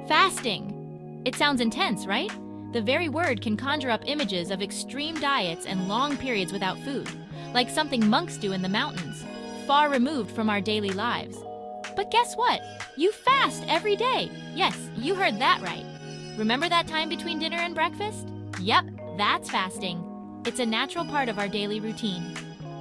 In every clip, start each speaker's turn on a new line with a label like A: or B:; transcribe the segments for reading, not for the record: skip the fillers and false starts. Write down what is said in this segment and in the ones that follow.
A: Fasting. It sounds intense, right? The very word can conjure up images of extreme diets and long periods without food, like something monks do in the mountains, far removed from our daily lives. But guess what? You fast every day. Yes, you heard that right. Remember that time between dinner and breakfast? Yep, that's fasting. It's a natural part of our daily routine.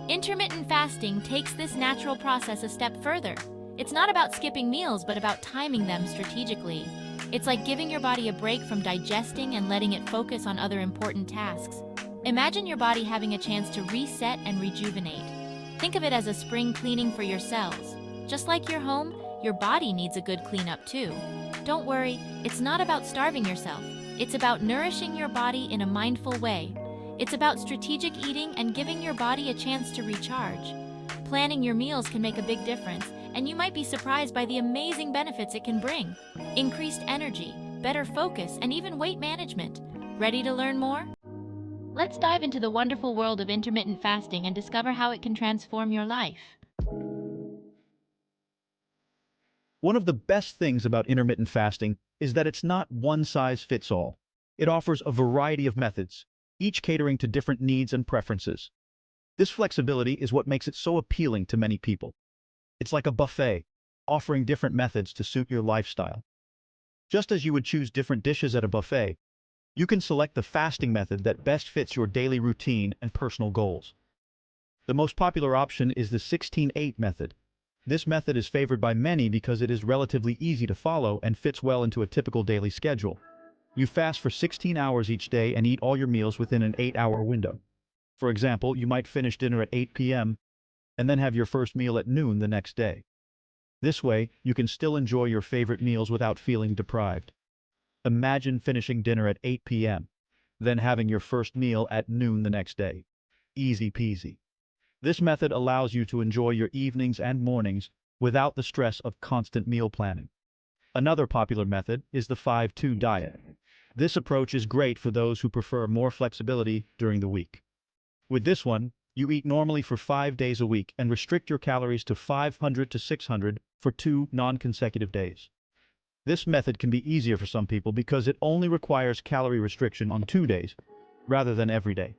A: Intermittent fasting takes this natural process a step further. It's not about skipping meals, but about timing them strategically. It's like giving your body a break from digesting and letting it focus on other important tasks. Imagine your body having a chance to reset and rejuvenate. Think of it as a spring cleaning for your cells. Just like your home, your body needs a good cleanup too. Don't worry, it's not about starving yourself. It's about nourishing your body in a mindful way. It's about strategic eating and giving your body a chance to recharge. Planning your meals can make a big difference, and you might be surprised by the amazing benefits it can bring. Increased energy, better focus, and even weight management. Ready to learn more? Let's dive into the wonderful world of intermittent fasting and discover how it can transform your life.
B: One of the best things about intermittent fasting is that it's not one size fits all. It offers a variety of methods, each catering to different needs and preferences. This flexibility is what makes it so appealing to many people. It's like a buffet, offering different methods to suit your lifestyle. Just as you would choose different dishes at a buffet, you can select the fasting method that best fits your daily routine and personal goals. The most popular option is the 16-8 method. This method is favored by many because it is relatively easy to follow and fits well into a typical daily schedule. You fast for 16 hours each day and eat all your meals within an 8-hour window. For example, you might finish dinner at 8 p.m. and then have your first meal at noon the next day. This way, you can still enjoy your favorite meals without feeling deprived. Imagine finishing dinner at 8 p.m., then having your first meal at noon the next day. Easy peasy. This method allows you to enjoy your evenings and mornings without the stress of constant meal planning. Another popular method is the 5-2 diet. This approach is great for those who prefer more flexibility during the week. With this one, you eat normally for 5 days a week and restrict your calories to 500 to 600 for 2 non-consecutive days. This method can be easier for some people because it only requires calorie restriction on 2 days, rather than every day.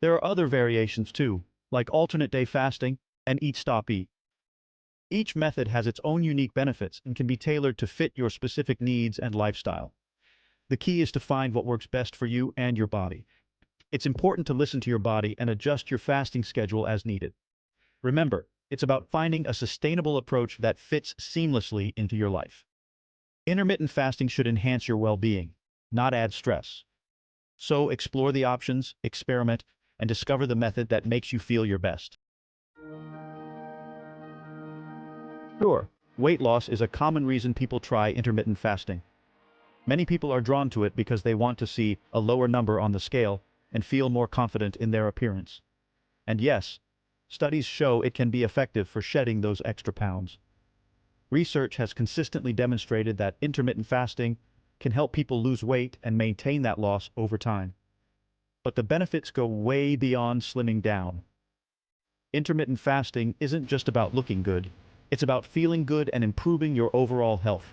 B: There are other variations too, like alternate day fasting and eat stop eat. Each method has its own unique benefits and can be tailored to fit your specific needs and lifestyle. The key is to find what works best for you and your body. It's important to listen to your body and adjust your fasting schedule as needed. Remember, it's about finding a sustainable approach that fits seamlessly into your life. Intermittent fasting should enhance your well-being, not add stress. So explore the options, experiment, and discover the method that makes you feel your best. Sure, weight loss is a common reason people try intermittent fasting. Many people are drawn to it because they want to see a lower number on the scale and feel more confident in their appearance. And yes, studies show it can be effective for shedding those extra pounds. Research has consistently demonstrated that intermittent fasting can help people lose weight and maintain that loss over time. But the benefits go way beyond slimming down. Intermittent fasting isn't just about looking good, it's about feeling good and improving your overall health.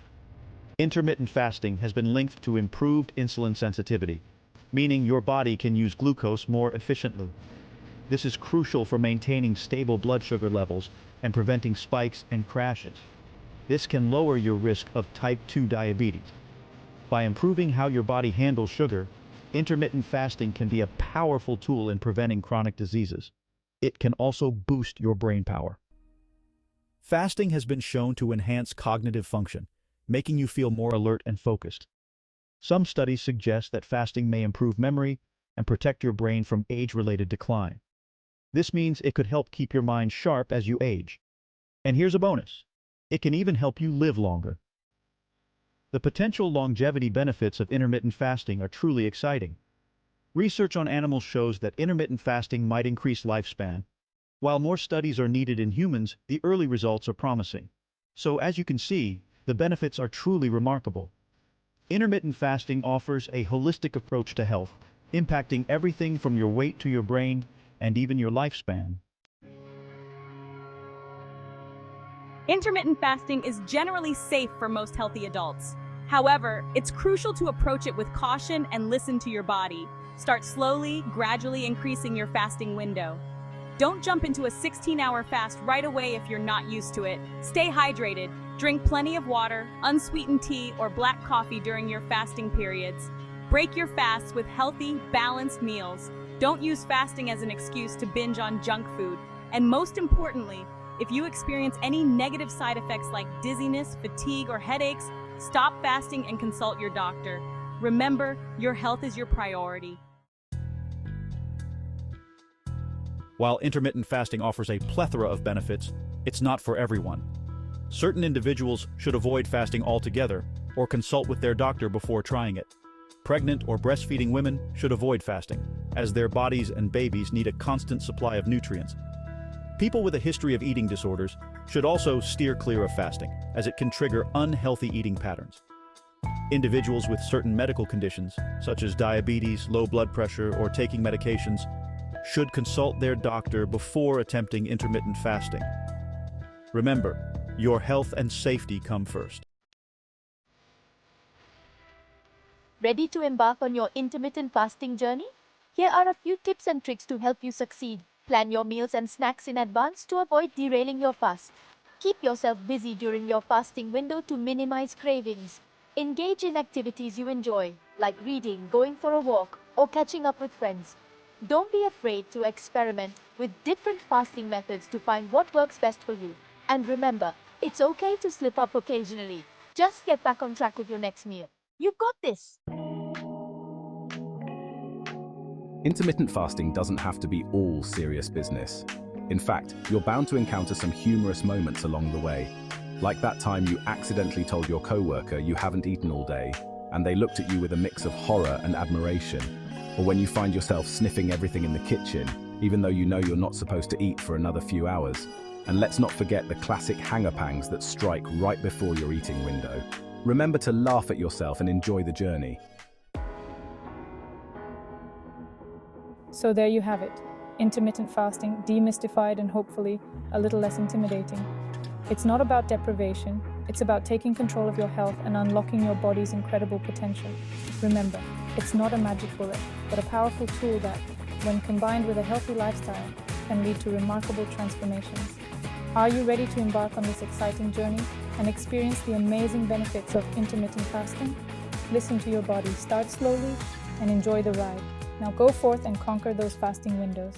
B: Intermittent fasting has been linked to improved insulin sensitivity, meaning your body can use glucose more efficiently. This is crucial for maintaining stable blood sugar levels and preventing spikes and crashes. This can lower your risk of type 2 diabetes. By improving how your body handles sugar, intermittent fasting can be a powerful tool in preventing chronic diseases. It can also boost your brain power. Fasting has been shown to enhance cognitive function, making you feel more alert and focused. Some studies suggest that fasting may improve memory and protect your brain from age-related decline. This means it could help keep your mind sharp as you age. And here's a bonus. It can even help you live longer. The potential longevity benefits of intermittent fasting are truly exciting. Research on animals shows that intermittent fasting might increase lifespan. While more studies are needed in humans, the early results are promising. So as you can see, the benefits are truly remarkable. Intermittent fasting offers a holistic approach to health, impacting everything from your weight to your brain and even your lifespan.
C: Intermittent fasting is generally safe for most healthy adults. However, it's crucial to approach it with caution and listen to your body. Start slowly, gradually increasing your fasting window. Don't jump into a 16-hour fast right away if you're not used to it. Stay hydrated. Drink plenty of water, unsweetened tea, or black coffee during your fasting periods. Break your fasts with healthy, balanced meals. Don't use fasting as an excuse to binge on junk food. And most importantly, if you experience any negative side effects like dizziness, fatigue, or headaches, stop fasting and consult your doctor. Remember, your health is your priority.
B: While intermittent fasting offers a plethora of benefits, it's not for everyone. Certain individuals should avoid fasting altogether or consult with their doctor before trying it. Pregnant or breastfeeding women should avoid fasting, as their bodies and babies need a constant supply of nutrients. People with a history of eating disorders should also steer clear of fasting, as it can trigger unhealthy eating patterns. Individuals with certain medical conditions, such as diabetes, low blood pressure, or taking medications, should consult their doctor before attempting intermittent fasting. Remember, your health and safety come first.
D: Ready to embark on your intermittent fasting journey? Here are a few tips and tricks to help you succeed. Plan your meals and snacks in advance to avoid derailing your fast. Keep yourself busy during your fasting window to minimize cravings. Engage in activities you enjoy, like reading, going for a walk, or catching up with friends. Don't be afraid to experiment with different fasting methods to find what works best for you. And remember, it's okay to slip up occasionally. Just get back on track with your next meal. You've got this.
E: Intermittent fasting doesn't have to be all serious business. In fact, you're bound to encounter some humorous moments along the way. Like that time you accidentally told your coworker you haven't eaten all day, and they looked at you with a mix of horror and admiration. Or when you find yourself sniffing everything in the kitchen, even though you know you're not supposed to eat for another few hours. And let's not forget the classic hanger pangs that strike right before your eating window. Remember to laugh at yourself and enjoy the journey.
F: So there you have it. Intermittent fasting, demystified and hopefully a little less intimidating. It's not about deprivation, it's about taking control of your health and unlocking your body's incredible potential. Remember, it's not a magic bullet, but a powerful tool that, when combined with a healthy lifestyle, can lead to remarkable transformations. Are you ready to embark on this exciting journey and experience the amazing benefits of intermittent fasting? Listen to your body, start slowly, and enjoy the ride. Now go forth and conquer those fasting windows.